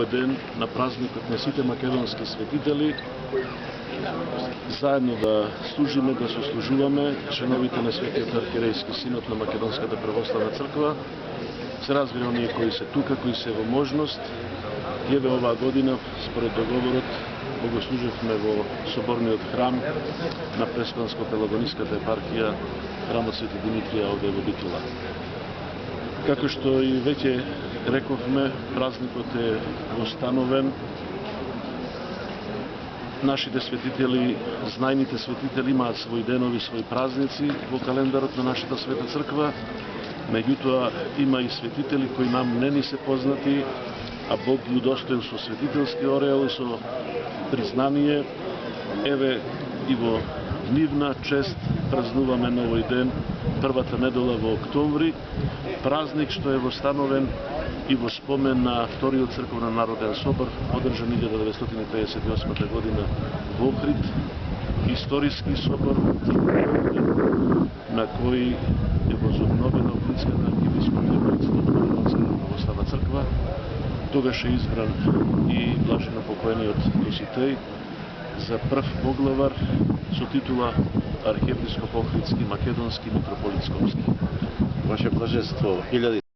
овој ден на празникот на сите македонски светители, заедно да служиме, да сослужуваме членовите на Светиот архиерејски синод на Македонската православна црква. Се разбира, оние кои се тука, кои се во можност. Еве оваа година, според договорот, богослужевме во соборниот храм на Преспанско-Пелагониската епархија, храмот Свети Димитрија овде во Битола. Како што и веќе рековме, празникот е востановен. Нашите светители, знајните светители имаат своји денови, своји празници во календарот на нашата света црква. Меѓутоа има и светители кои нам не ни се познати, а Бог ги удостоен со светителски ореол и со признание. Еве и во нивна чест празнуваме на овој ден, првата недела во октомври, празник што е востановен и во спомен на Вториот црковен народен собор, одржан 1958 година во Охрид, историски собор на кој е возобновена Охридската архиепископска Македонската православна црква. Тогаш е избран и блаженопокоениот Доситеј за прв поглавар со титула архиепископ Охридски, македонски, митрополит Скопски. Ваше блаженство,